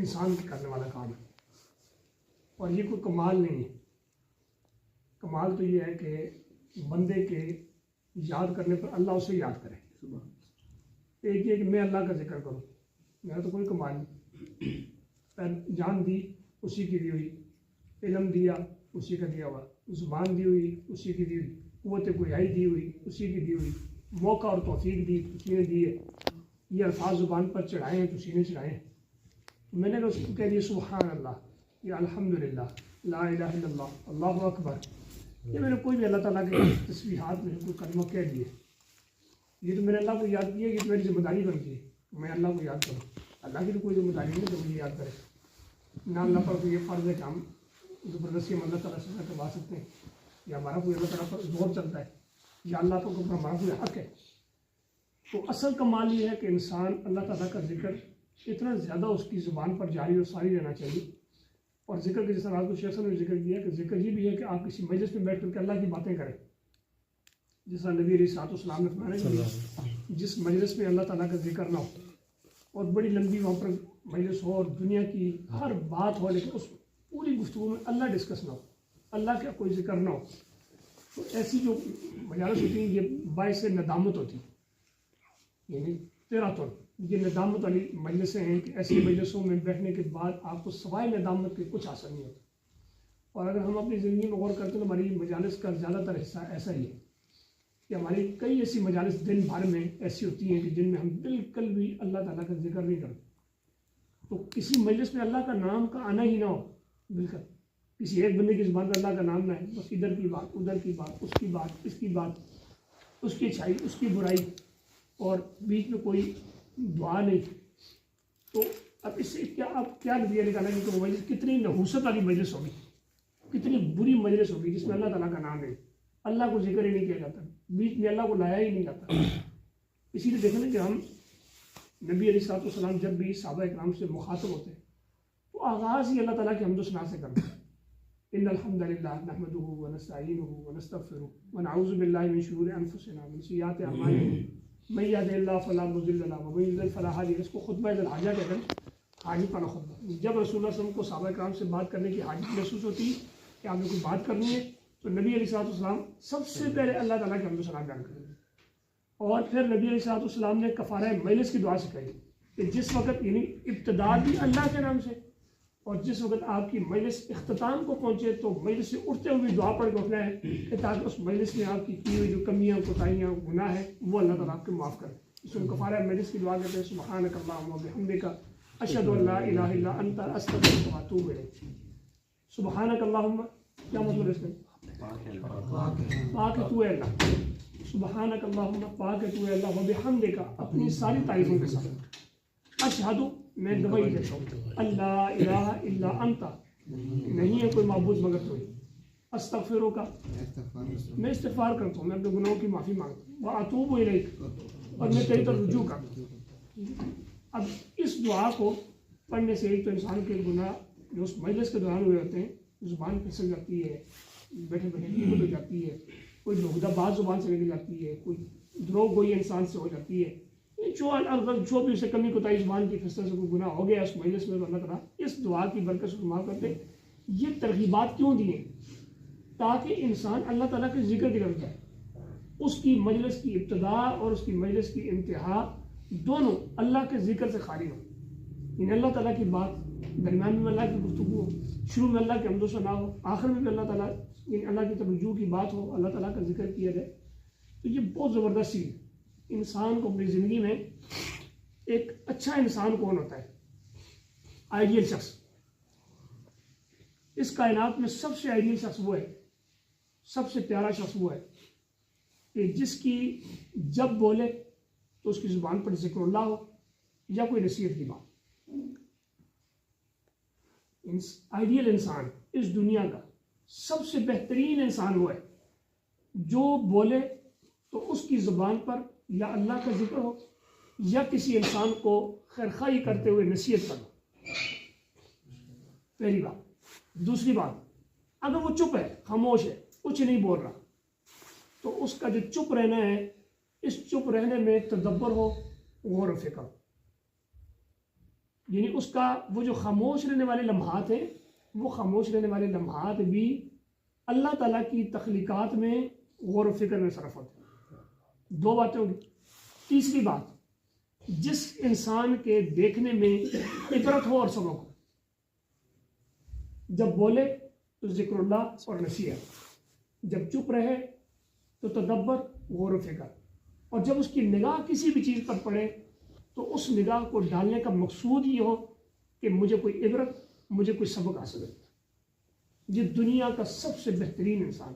انسان کے کرنے والا کام ہے، اور یہ کوئی کمال نہیں ہے۔ کمال تو یہ ہے کہ بندے کے یاد کرنے پر اللہ اسے یاد کرے۔ ایک یہ کہ میں اللہ کا ذکر کروں، میرا تو کوئی کمال نہیں۔ جان دی اسی کی دی ہوئی، علم دیا اسی کا دیا ہوا، زبان دی ہوئی اسی کی دی ہوئی، قوت گویائی دی ہوئی اسی کی دی ہوئی، موقع اور توفیق دی اسی نے دی ہے، یہ الفاظ زبان پر چڑھائے ہیں تو اسی نے چڑھائے ہیں۔ میں نے اس کو کہہ دیا سبحان اللہ، یا الحمدللہ، لا الہ الا اللہ، اللہ اکبر، یہ میں نے کوئی بھی اللہ تعالیٰ کے تسبیحات میں کوئی کلمہ کہہ دیے، یہ تو میں نے اللہ کو یاد کیا، یہ تو میری ذمہ داری بنتی ہے میں اللہ کو یاد کروں۔ اللہ کی تو کوئی ذمہ داری نہیں کہ مجھے یاد کرے، نہ اللہ پر کوئی یہ فرض ہے کہ ہم زبردستی ہم اللہ تعالیٰ سے کروا سکتے ہیں، یا ہمارا کوئی اللہ تعالیٰ پر زور چلتا ہے، یا اللہ پر ہمارا کوئی حق ہے۔ تو اصل کمال یہ ہے کہ انسان اللہ تعالیٰ کا ذکر اتنا زیادہ اس کی زبان پر جاری اور ساری رہنا چاہیے۔ اور ذکر کے جس طرح آپ کو شیخ صاحب نے ذکر کیا کہ ذکر یہ بھی ہے کہ آپ کسی مجلس میں بیٹھ کر کے اللہ کی باتیں کریں، جس طرح نبی علیہ السلام نے فرمایا کہ جس مجلس میں اللہ تعالیٰ کا ذکر نہ ہو اور بڑی لمبی وہاں پر مجلس ہو اور دنیا کی ہر بات ہو، لیکن اس پوری گفتگو میں اللہ ڈسکس نہ ہو، اللہ کا کوئی ذکر نہ ہو، تو ایسی جو مجالس ہوتی ہیں یہ باعث ندامت ہوتی ہے، یعنی تیرا طور یہ ندامت والی مجلسیں ہیں کہ ایسی مجلسوں میں بیٹھنے کے بعد آپ کو سوائے ندامت کے کچھ حاصل نہیں ہوتا۔ اور اگر ہم اپنی زندگی میں غور کرتے ہیں تو ہماری مجالس کا زیادہ تر حصہ ایسا ہی ہے کہ ہماری کئی ایسی مجالس دن بھر میں ایسی ہوتی ہیں کہ جن میں ہم بالکل بھی اللہ تعالیٰ کا ذکر نہیں کرتے۔ تو کسی مجلس میں اللہ کا نام کا آنا ہی نہ ہو، بالکل کسی ایک بندے کی زبان پر اللہ کا نام نہ ہے، بس ادھر کی بات ادھر کی بات، اس کی بات اس کی بات، اس کی اچھائی اس کی برائی، اور بیچ میں کوئی دعا نہیں، تو اب اس سے کیا نتیجہ نکالا کہ وہ مجلس کتنی نحوست والی مجلس ہوگی، کتنی بری مجلس ہوگی جس میں اللہ تعالیٰ کا نام ہے، اللہ کو ذکر ہی نہیں کیا جاتا، بیچ میں اللہ کو لایا ہی نہیں جاتا۔ اسی لیے دیکھیں کہ ہم نبی علیہ السلام جب بھی صحابہ اکرام سے مخاطب ہوتے ہیں تو آغاز ہی اللہ تعالیٰ کی حمد و ثنا سے کرتے ہیں۔ ان الحمد للہ نحمده ونستعینه ونستغفره ونعوذ باللہ من شرور انفسنا ومن سیئات اعمالنا من یهد اللہ فلا مضل له ومن یضلل فلا ہادی له۔ اس کو خطبہ ذی الحاجہ کہتے ہیں، حاجت والا خطبہ۔ جب رسول اللہ صلی اللہ علیہ وسلم کو صحابہ کرام سے بات کرنے کی حاجت محسوس ہوتی کہ آپ نے کوئی بات کرنی ہے تو نبی علیہ السلام سب سے پہلے اللہ تعالیٰ کے حمد و ثنا بیان کرتے ہیں، اور پھر نبی علیہ السلام نے کفارہ مجلس کی دعا سکھائی کہ جس وقت یعنی ابتدا بھی اللہ کے نام سے، اور جس وقت آپ کی مجلس اختتام کو پہنچے تو مجلس سے اٹھتے ہوئے دعا پڑھ کے اٹھنا ہے کہ تاکہ اس مجلس میں آپ کی ہوئی جو کمیاں کوتاہیاں گناہ ہیں وہ اللہ تعالیٰ آپ کے معاف کرے۔ اس کو کفارہ مجلس کی دعا کہتے ہیں، سبحانک اللہم وبحمدک اشہد ان لا الہ الا انت استغفرک واتوب الیک۔ سبحانک اللہم کیا مطلب اس کا؟ پاک تو ہے اللہ، سبحانک اللہم پاک تو ہے اللہ، وبحمدک اپنی ساری تعریفوں کے ساتھ، اشہد میں گواہی دیتا ہوں، اللہ الہ الا انت نہیں ہے کوئی معبود مگر تو ہی، استغفرک کا میں استغفار کرتا ہوں، میں اپنے گناہوں کی معافی مانگتا ہوں، واتوب الیک اور میں تیری طرف رجوع کرتا ہوں۔ اب اس دعا کو پڑھنے سے ایک تو انسان کے گناہ جو اس مجلس کے دوران ہوئے ہوتے ہیں زبان پھسل جاتی ہے، بیٹھے بیٹھے غیبت ہو جاتی ہے، کوئی بہودہ بات زبان سے نکل جاتی ہے، کوئی دروغ گوئی انسان سے ہو جاتی ہے، جو بھی اسے کمی کوتاہی زبان کی پھسلن سے کوئی گناہ ہو گیا اس مجلس میں تو اللہ تعالیٰ اس دعا کی برکت سے معاف کرتے۔ یہ ترغیبات کیوں دی ہیں؟ تاکہ انسان اللہ تعالیٰ کے ذکر کی طرف جائے، اس کی مجلس کی ابتدا اور اس کی مجلس کی انتہا دونوں اللہ کے ذکر سے خالی ہو، یعنی اللہ تعالیٰ کی بات، درمیان میں اللہ کی گفتگو ہو، شروع میں اللہ کے حمد و ثنا ہو، آخر میں بھی اللہ تعالیٰ یعنی اللہ کی طرف رجوع کی بات ہو، اللہ تعالیٰ کا ذکر کیا جائے، تو یہ بہت زبردست چیز ہے۔ انسان کو اپنی زندگی میں ایک اچھا انسان کون ہوتا ہے؟ آئیڈیل شخص۔ اس کائنات میں سب سے آئیڈیل شخص وہ ہے، سب سے پیارا شخص وہ ہے کہ جس کی جب بولے تو اس کی زبان پر ذکر اللہ ہو یا کوئی نصیحت کی بات۔ آئیڈیل انسان اس دنیا کا سب سے بہترین انسان وہ ہے جو بولے تو اس کی زبان پر یا اللہ کا ذکر ہو یا کسی انسان کو خیرخواہی کرتے ہوئے نصیحت کرو، پہلی بات۔ دوسری بات، اگر وہ چپ ہے، خاموش ہے، کچھ نہیں بول رہا، تو اس کا جو چپ رہنا ہے، اس چپ رہنے میں تدبر ہو، غور و فکر ہو۔ یعنی اس کا وہ جو خاموش رہنے والے لمحات ہیں، وہ خاموش رہنے والے لمحات بھی اللہ تعالیٰ کی تخلیقات میں غور و فکر میں صرف ہوتے ہیں۔ دو باتیں ہوگی۔ تیسری بات، جس انسان کے دیکھنے میں عبرت ہو اور سبق ہو، جب بولے تو ذکر اللہ اور نصیحت، جب چپ رہے تو تدبر، غور و فکر، اور جب اس کی نگاہ کسی بھی چیز پر پڑے تو اس نگاہ کو ڈالنے کا مقصود یہ ہو کہ مجھے کوئی عبرت، مجھے کوئی سبق حاصل ہو۔ یہ دنیا کا سب سے بہترین انسان،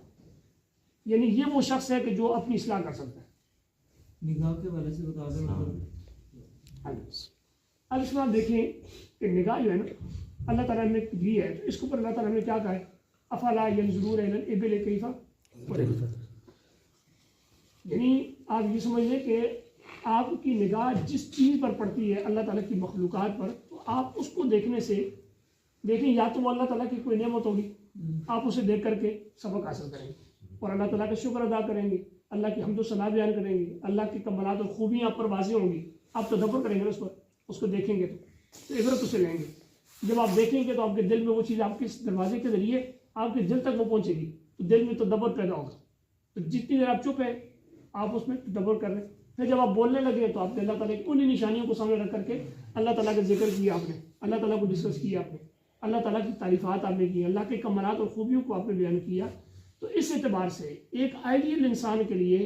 یعنی یہ وہ شخص ہے کہ جو اپنی اصلاح کر سکتا ہے۔ نگاہ کے والے سے بتا دیں۔ اب اس میں آپ دیکھیں کہ نگاہ جو ہے نا اللہ تعالیٰ نے دی ہے، تو اس کے اوپر اللہ تعالیٰ نے کیا کہا ہے؟ افلا ینظرون الی الابل کیف خلقت۔ یعنی آپ یہ سمجھ لیں کہ آپ کی نگاہ جس چیز پر پڑتی ہے اللہ تعالیٰ کی مخلوقات پر، تو آپ اس کو دیکھنے سے دیکھیں، یا تو وہ اللہ تعالیٰ کی کوئی نعمت ہوگی، آپ اسے دیکھ کر کے سبق حاصل کریں گے اور اللہ تعالیٰ کا شکر ادا کریں گے، اللہ کی حمد و ثنا بیان کریں گے، اللہ کی کمالات اور خوبیاں آپ پر واضح ہوں گی، آپ تدبر کریں گے اس پر، اس کو دیکھیں گے تو عبرت اسے لیں گے۔ جب آپ دیکھیں گے تو آپ کے دل میں وہ چیز آپ کے دروازے کے ذریعے آپ کے دل تک وہ پہنچے گی، تو دل میں تدبر پیدا ہوگا۔ تو جتنی دیر آپ چپ ہیں آپ اس میں تدبر کر رہے ہیں، پھر جب آپ بولنے لگے تو آپ نے اللہ تعالیٰ کی انہیں نشانیوں کو سامنے رکھ کر کے اللہ تعالیٰ کا ذکر کیا، آپ نے اللہ تعالیٰ کو ڈسکس کیا، آپ نے اللہ تعالیٰ کی تعریفات آپ نے کی، اللہ کے کمالات اور خوبیوں کو آپ نے بیان کیا۔ تو اس اعتبار سے ایک آئیڈیل انسان کے لیے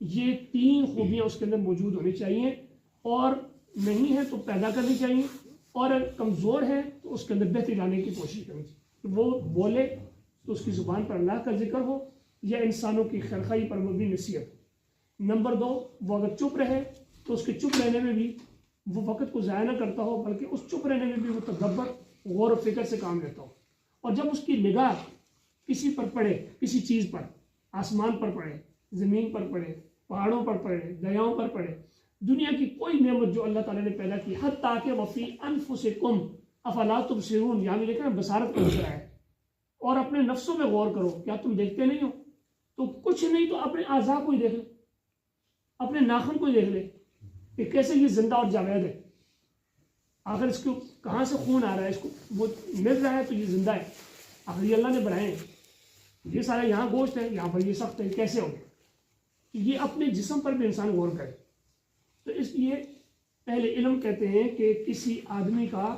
یہ تین خوبیاں اس کے اندر موجود ہونی چاہیے، اور نہیں ہے تو پیدا کرنی چاہیے، اور اگر کمزور ہے تو اس کے اندر بہتری لانے کی کوشش کرنی چاہیے۔ وہ بولے تو اس کی زبان پر اللہ کا ذکر ہو یا انسانوں کی خیرخواہی پر مبنی نصیحت۔ نمبر دو، وہ اگر چپ رہے تو اس کے چپ رہنے میں بھی وہ وقت کو ضائع نہ کرتا ہو، بلکہ اس چپ رہنے میں بھی وہ تدبر، غور و فکر سے کام لیتا ہو۔ اور جب اس کی نگاہ کسی پر پڑے، کسی چیز پر، آسمان پر پڑے، زمین پر پڑے، پہاڑوں پر پڑے، دریاؤں پر پڑے، دنیا کی کوئی نعمت جو اللہ تعالیٰ نے پیدا کی، حتیٰ کہ وفی انفسکم افلا تبصرون، یعنی لکھا ہے بصارت کا ذکر ہے، اور اپنے نفسوں میں غور کرو، کیا تم دیکھتے نہیں ہو؟ تو کچھ نہیں تو اپنے اعضاء کو ہی دیکھ لے، اپنے ناخن کو ہی دیکھ لے کہ کیسے یہ زندہ اور جاوید ہے۔ آخر اس کو کہاں سے خون آ رہا ہے، اس کو وہ مل رہا ہے تو یہ زندہ ہے، آخر یہ اللہ نے بنائے ہیں۔ یہ سارا یہاں گوشت ہے، یہاں پر یہ سخت ہے، کیسے ہو؟ یہ اپنے جسم پر بھی انسان غور کرے۔ تو اس لیے اہل علم کہتے ہیں کہ کسی آدمی کا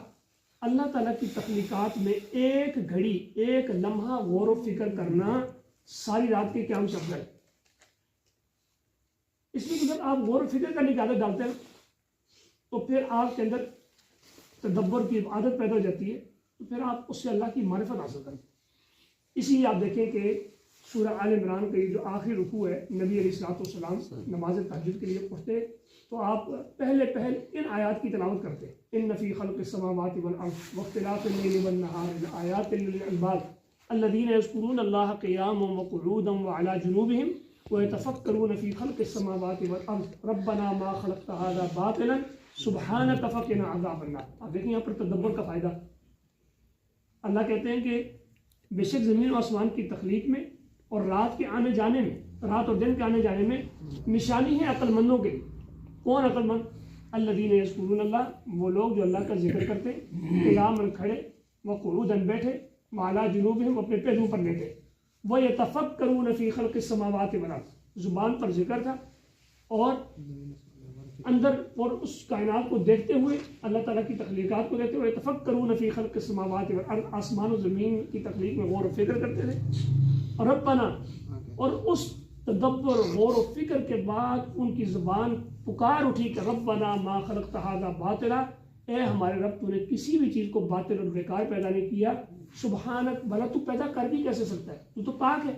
اللہ تعالیٰ کی تخلیقات میں ایک گھڑی، ایک لمحہ غور و فکر کرنا ساری رات کے قیام سے افضل ہے۔ اس لیے کہ جب آپ غور و فکر کرنے کی عادت ڈالتے ہیں تو پھر آپ کے اندر تدبر کی عادت پیدا ہو جاتی ہے، تو پھر آپ اس سے اللہ کی معرفت حاصل کرتے ہیں۔ اسی لیے آپ دیکھیں کہ سورہ آل عمران کا یہ جو آخری رکوع ہے، نبی علیہ السلام نماز تہجد کے لیے پڑھتے تو آپ پہلے ان آیات کی تلاوت کرتے، ان فی خلق السماوات والارض واختلاف اللیل والنہار لآیات لأولی الالباب الذین یذکرون اللہ قیاما وقعودا وعلی جنوبہم ویتفکرون فی خلق السماوات والارض ربنا ما خلقت ھذا باطلا سبحانک فقنا عذاب النار۔ آپ دیکھیں یہاں پر تدبر کا فائدہ۔ اللہ کہتے ہیں کہ بے شک زمین و آسمان کی تخلیق میں اور رات کے آنے جانے میں، رات اور دن کے آنے جانے میں نشانی ہے عقل مندوں کے لیے۔ کون عقل مند؟ الذین یذکرون اللہ، وہ لوگ جو اللہ کا ذکر کرتے، قیاماً کھڑے، وقعوداً بیٹھے، وعلی جنوبہم اپنے پہلوؤں پر لیٹے، ویتفکرون فی خلق السماوات والارض، زبان پر ذکر تھا اور اندر اور اس کائنات کو دیکھتے ہوئے، اللہ تعالیٰ کی تخلیقات کو دیکھتے ہوئے، یتفکرون فی خلق السماوات والارض، آسمان و زمین کی تخلیق میں غور و فکر کرتے تھے۔ اور ربنا، اور اس تدبر غور و فکر کے بعد ان کی زبان پکار اٹھی کہ ربنا ما خلقت ھذا باطلا، اے ہمارے رب تو نے کسی بھی چیز کو باطل اور بیکار پیدا نہیں کیا، سبحانک، بھلا تو پیدا کر بھی کیسے سکتا ہے، تو پاک ہے۔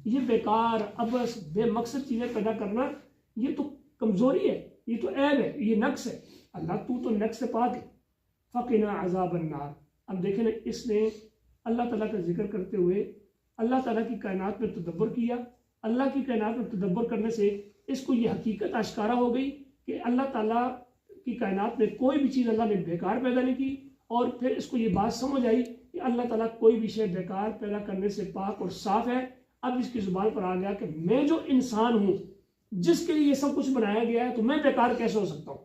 یہ بیکار، عبث، بے مقصد چیزیں پیدا کرنا یہ تو کمزوری ہے، یہ تو عیب ہے، یہ نقص ہے۔ اللہ تو نقص سے پاک ہے۔ فقنا عذاب النار۔ اب دیکھیں نا، اس نے اللہ تعالیٰ کا ذکر کرتے ہوئے اللہ تعالیٰ کی کائنات میں تدبر کیا۔ اللہ کی کائنات میں تدبر کرنے سے اس کو یہ حقیقت آشکارا ہو گئی کہ اللہ تعالیٰ کی کائنات میں کوئی بھی چیز اللہ نے بیکار پیدا نہیں کی، اور پھر اس کو یہ بات سمجھ آئی کہ اللہ تعالیٰ کوئی بھی شے بیکار پیدا کرنے سے پاک اور صاف ہے۔ اب اس کی زبان پر آ گیا کہ میں جو انسان ہوں جس کے لیے یہ سب کچھ بنایا گیا ہے، تو میں بیکار کیسے ہو سکتا ہوں؟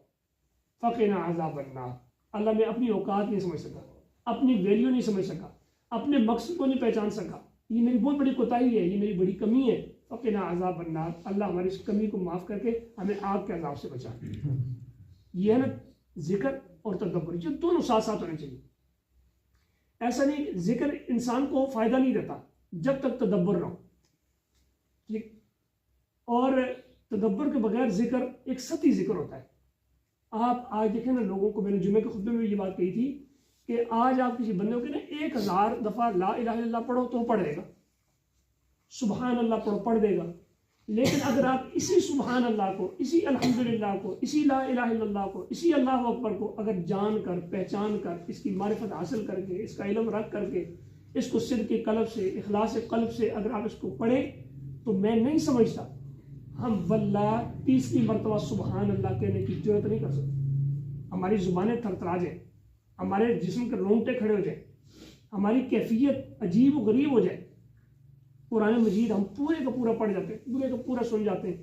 فقنا عذاب النار۔ اللہ میں اپنی اوقات نہیں سمجھ سکا، اپنی ویلیو نہیں سمجھ سکا، اپنے مقصد کو نہیں پہچان سکا، یہ میری بہت بڑی کوتاہی ہے، یہ میری بڑی کمی ہے، فقنا عذاب النار، اللہ ہماری اس کمی کو معاف کر کے ہمیں آگ کے عذاب سے بچا۔ یہ ہے نا ذکر اور تدبر، یہ دونوں ساتھ ساتھ ہونے چاہیے۔ ایسا نہیں، ذکر انسان کو فائدہ نہیں دیتا جب تک تدبر نہ ہو، ٹھیک، اور تدبر کے بغیر ذکر ایک سطحی ذکر ہوتا ہے۔ آپ آج دیکھیں نا لوگوں کو، میں نے جمعے کے خطبے میں یہ بات کہی تھی کہ آج آپ کسی بندے کو نا 1000 دفعہ لا الہ الا اللہ پڑھو تو وہ پڑھ دے گا، سبحان اللہ پڑھو پڑھ دے گا، لیکن اگر آپ اسی سبحان اللہ کو، اسی الحمدللہ کو، اسی لا الہ الا اللہ کو، اسی اللہ اکبر کو اگر جان کر، پہچان کر، اس کی معرفت حاصل کر کے، اس کا علم رکھ کر کے، اس کو صدق قلب سے، اخلاص قلب سے اگر آپ اس کو پڑھیں، تو میں نہیں سمجھتا ہم واللہ 30 مرتبہ سبحان اللہ کہنے کی ضرورت نہیں کر سکتے۔ ہماری زبانیں تھرتھرا جائیں، ہمارے جسم کے رونگٹے کھڑے ہو جائیں، ہماری کیفیت عجیب و غریب ہو جائے۔ قرآن مجید ہم پورے کا پورا پڑھ جاتے ہیں، پورے کا پورا سن جاتے ہیں،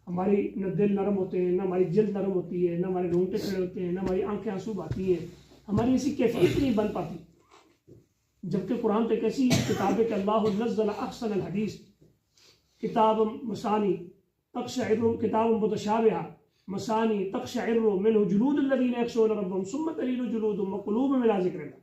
ہماری نہ دل نرم ہوتے ہیں، نہ ہماری جلد نرم ہوتی ہے، نہ ہمارے رونگٹے کھڑے ہوتے ہیں، نہ ہماری آنکھیں آنسو بہاتی ہیں، ہماری ایسی کیفیت نہیں بن پاتی۔ جبکہ قرآن تو ایک ایسی کتاب ہے کہ اللہ نزل احسن الحدیث کتاب مسانی تقشعر، کتاب متشابہہ مسانی تقشعر منہ جلود الذین یخشون ربهم ثم تلین جلودهم وقلوبهم الی ذکر اللہ۔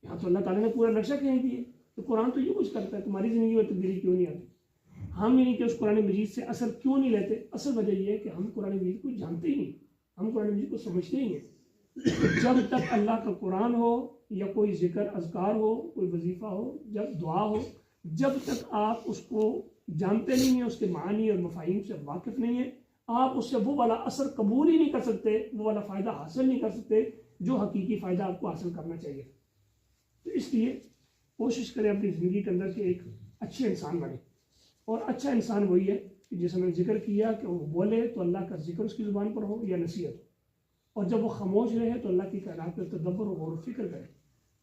یہاں تو اللہ تعالیٰ نے پورا نقشہ کہیں دیا ہے، تو قرآن تو یہ کچھ کرتا ہے، تمہاری زندگی میں تبدیلی کیوں نہیں آتی؟ ہم یعنی کہ اس قرآن مجید سے اثر کیوں نہیں لیتے؟ اصل وجہ یہ ہے کہ ہم قرآن مجید کو جانتے ہی نہیں، ہم قرآن مجید کو سمجھتے ہی نہیں۔ جب تک اللہ کا قرآن ہو یا کوئی ذکر اذکار ہو، کوئی وظیفہ ہو، جب دعا ہو، جب تک آپ اس کو جانتے نہیں ہیں، اس کے معانی اور مفاہیم سے واقف نہیں ہیں، آپ اس سے وہ والا اثر قبول ہی نہیں کر سکتے، وہ والا فائدہ حاصل نہیں کر سکتے جو حقیقی فائدہ آپ کو حاصل کرنا چاہیے۔ تو اس لیے کوشش کریں اپنی زندگی کے اندر کہ ایک اچھے انسان بنے، اور اچھا انسان وہی ہے کہ جیسے میں نے ذکر کیا کہ وہ بولے تو اللہ کا ذکر اس کی زبان پر ہو یا نصیحت ہو، اور جب وہ خاموش رہے تو اللہ کی کائنات پر تدبر و غور و فکر کرے،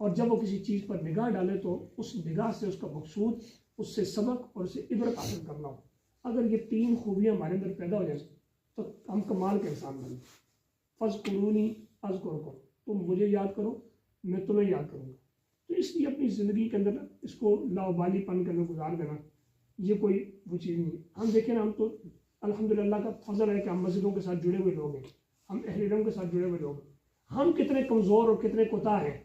اور جب وہ کسی چیز پر نگاہ ڈالے تو اس نگاہ سے اس کا مقصود، اس سے سبق اور اس سے عبرت حاصل کرنا ہو۔ اگر یہ 3 خوبیاں ہمارے اندر پیدا ہو جائیں تو ہم کمال کے انسان بنیں۔ فَاذْكُرُونِی اذکرکم، تم مجھے یاد کرو میں تمہیں یاد کروں گا۔ تو اس لیے اپنی زندگی کے اندر اس کو لاوبالی پن کے اندر گزار دینا یہ کوئی وہ چیز نہیں۔ ہم دیکھیں نا، ہم تو الحمدللہ کا فضل ہے کہ ہم مسجدوں کے ساتھ جڑے ہوئے لوگ ہیں، ہم اہل علم کے ساتھ جڑے ہوئے لوگ ہیں۔ ہم کتنے کمزور اور کتنے کوتاہ ہیں،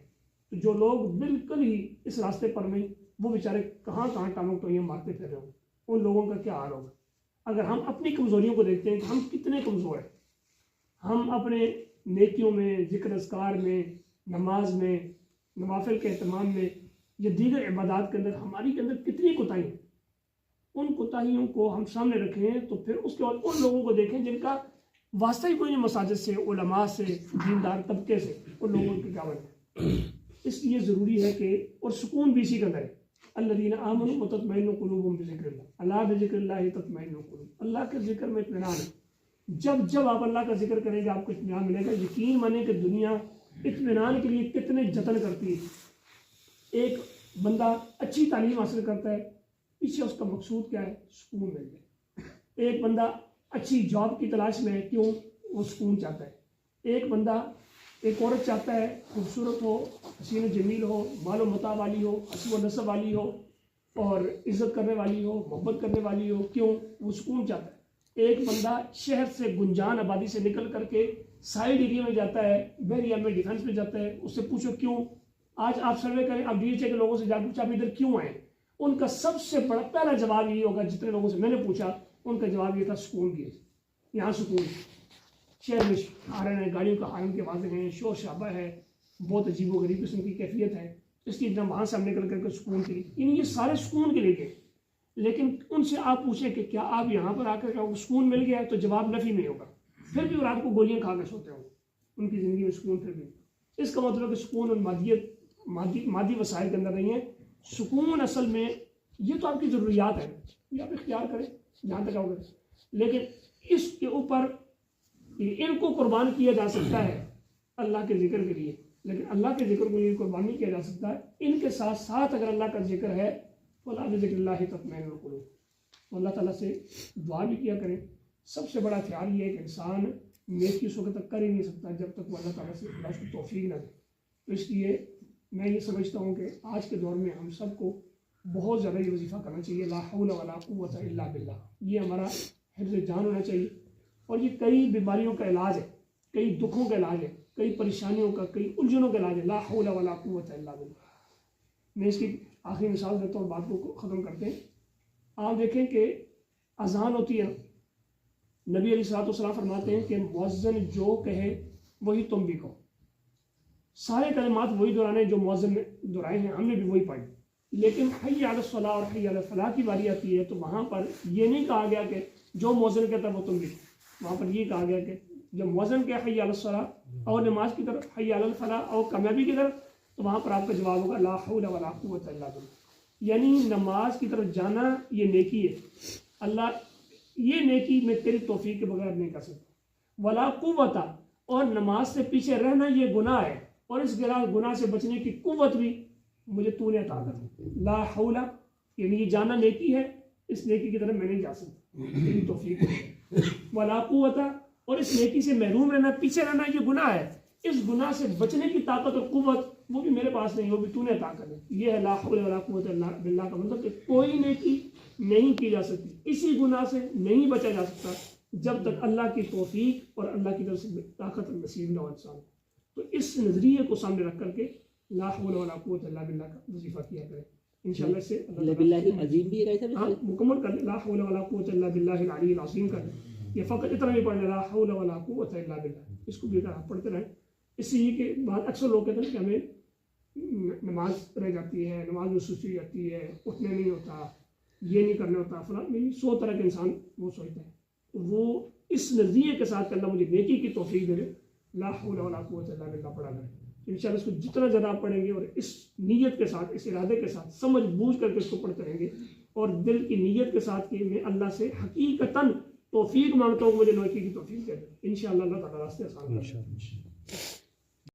تو جو لوگ بالکل ہی اس راستے پر نہیں، وہ بیچارے کہاں کہاں ٹانگوں ٹوئیاں مارتے پھر رہے ہوں، ان لوگوں کا کیا حال ہوگا۔ اگر ہم اپنی کمزوریوں کو دیکھتے ہیں کہ ہم کتنے کمزور ہیں، ہم اپنے نیکیوں میں، ذکر اذکار میں، نماز میں، نوافل کے اہتمام میں یا دیگر عبادات کے اندر ہماری کے اندر کتنی کوتاہی ہیں، ان کوتاہیوں کو ہم سامنے رکھیں تو پھر اس کے بعد ان لوگوں کو دیکھیں جن کا واسطہ ہی کوئی نہیں مساجد سے، علماء سے، دیندار طبقے سے، ان لوگوں کی کیا بنے۔ اس لیے ضروری ہے کہ، اور سکون بھی اسی کا ہے، الذین آمنوا وتطمئن قلوبهم بذکر اللہ، الا بذکر اللہ تطمئن القلوب، اللہ کے ذکر میں اطمینان ہے۔ جب آپ اللہ کا ذکر کریں گے آپ کو اطمینان ملے گا۔ یقین مانیں کہ دنیا اطمینان کے لیے کتنے جتن کرتی ہے۔ ایک بندہ اچھی تعلیم حاصل کرتا ہے، پیچھے اس کا مقصود کیا ہے؟ سکون مل جائے۔ ایک بندہ اچھی جاب کی تلاش میں ہے، کیوں؟ وہ سکون چاہتا ہے۔ ایک بندہ، ایک عورت چاہتا ہے خوبصورت ہو، حسین و جمیل ہو، مال و متاع والی ہو، حسب و نسب والی ہو، اور عزت کرنے والی ہو، محبت کرنے والی ہو، کیوں؟ وہ سکون چاہتا ہے۔ ایک بندہ شہر سے گنجان آبادی سے نکل کر کے سائیڈ ایریا میں جاتا ہے، بحریہ میں، ڈیفنس میں جاتا ہے، اس سے پوچھو کیوں؟ آج آپ سروے کریں، آپ ڈی ایچ اے کے لوگوں سے جا پوچھا آپ ادھر کیوں آئے، ان کا سب سے بڑا پہلا جواب یہی ہوگا، جتنے لوگوں سے میں نے پوچھا ان کا جواب یہ تھا، سکون کی ہے، یہاں سکون ہے۔ شہر میں ہارن ہے، گاڑیوں کا ہارن کے آوازیں ہیں، شور شرابہ ہے، بہت عجیب و غریب قسم کی کیفیت ہے، اس لیے وہاں سے ہم نکل کر کے سکون کے لیے، یعنی یہ سارے سکون کے لیے گئے۔ لیکن ان سے آپ پوچھیں کہ کیا آپ یہاں پر آ کر کے سکون مل گیا ہے، تو جواب نفی میں ہوگا، پھر بھی وہ رات کو گولیاں کھا کے سوتے ہوں، ان کی زندگی میں سکون پھر بھی۔ اس کا مطلب کہ سکون اور مادی وسائل کے اندر نہیں ہے۔ سکون اصل میں یہ تو آپ کی ضروریات ہیں، یہ آپ اختیار کریں جہاں تک آؤ گے، لیکن اس کے اوپر ان کو قربان کیا جا سکتا ہے اللہ کے ذکر کے لیے، لیکن اللہ کے ذکر کو یہ قربان نہیں کیا جا سکتا ہے۔ ان کے ساتھ ساتھ اگر اللہ کا ذکر ہے تو اللہ بذکر اللہ تطمئن القلوب، تو اللہ تعالیٰ سے دعا بھی کیا کریں۔ سب سے بڑا ہتھیار یہ ہے کہ انسان نیکی اس وقت تک کر ہی نہیں سکتا جب تک وہ اللہ تعالیٰ سے اللہ اس کو توفیق نہ دے. تو اس لیے میں یہ سمجھتا ہوں کہ آج کے دور میں ہم سب کو بہت زیادہ یہ وظیفہ کرنا چاہیے، لا حول ولا قوت الا باللہ. یہ ہمارا حفظ جان ہونا چاہیے. اور یہ کئی بیماریوں کا علاج ہے، کئی دکھوں کا علاج ہے، کئی پریشانیوں کا، کئی الجھنوں کا علاج ہے، لا حول ولا قوت الا باللہ. میں اس کی آخری مثال دیتا ہوں، بات کو ختم کرتے ہیں. آپ دیکھیں کہ اذان ہوتی ہے، نبی علیہ الصلوۃ والسلام فرماتے ہیں کہ مؤذن جو کہے وہی تم بھی کہو. سارے کلمات وہی دہرانے جو مؤذن نے دہرائے ہیں، ہم نے بھی وہی پڑھی. لیکن حی علی الصلاۃ اور حی علی الفلاح کی باری آتی ہے تو وہاں پر یہ نہیں کہا گیا کہ جو مؤذن کہتا ہے وہ تم بھی کہو. وہاں پر یہ کہا گیا کہ جب مؤذن کہ حی علی الصلاۃ اور نماز کی طرف، حی علی الفلاح اور کامیابی کی طرف، تو وہاں پر آپ کا جواب ہوگا لا حول ولا قوت الا باللہ. یعنی نماز کی طرف جانا یہ نیکی ہے. اللہ یہ نیکی میں تیری توفیق کے بغیر نہیں کر سکتا. ولا قوت، اور نماز سے پیچھے رہنا یہ گناہ ہے، اور اس گناہ سے بچنے کی قوت بھی مجھے تو نے عطا کر. لا حول یعنی یہ جانا نیکی ہے، اس نیکی کی طرف میں نہیں جا سکتا، تیری توفیق ہے. ولا قوت، اور اس نیکی سے محروم رہنا، پیچھے رہنا یہ گناہ ہے، اس گناہ سے بچنے کی طاقت اور قوت وہ بھی میرے پاس نہیں، وہ بھی تو نے عطا کر. یہ ہے لا حول ولا قوت الا باللہ کا مطلب کہ کوئی نیکی نہیں کی جا سکتی، اسی گناہ سے نہیں بچا جا سکتا جب تک اللہ کی توفیق اور اللہ کی طرف سے طاقت نصیب نہ ہو انسان. تو اس نظریے کو سامنے رکھ کر کے لا حول ولا قوت الا باللہ کا وظیفہ کیا کریں. انشاءاللہ سے اللہ عظیم بھی ہے مکمل کر لیں. لا حول ولا قوت الا باللہ العلی العظیم کر لیں. یہ فقط اتنا نہیں پڑھ لیں لا حول ولا قوت الا باللہ، اس کو بھی اگر آپ پڑھتے رہیں. اس سے یہ کہ بات اکثر لوگ کہتے ہیں کہ ہمیں نماز رہ جاتی ہے، نماز میں سستی جاتی ہے، اٹھنے نہیں ہوتا، یہ نہیں کرنا ہوتا، فلاں نہیں. 100 طرح کے انسان وہ سوچتے ہیں. وہ اس نظریے کے ساتھ کہ اللہ مجھے نیکی کی توفیق دے، لا حول ولا قوت الا باللہ پڑھا کریں. انشاءاللہ اس کو جتنا زیادہ آپ پڑھیں گے اور اس نیت کے ساتھ، اس ارادے کے ساتھ سمجھ بوجھ کر کے اس کو پڑھتے رہیں گے، اور دل کی نیت کے ساتھ کہ میں اللہ سے حقیقتاً توفیق مانگتا ہوں، مجھے نیکی کی توفیق دے دیں، انشاءاللہ اللہ تعالیٰ راستے آسان کر دیں.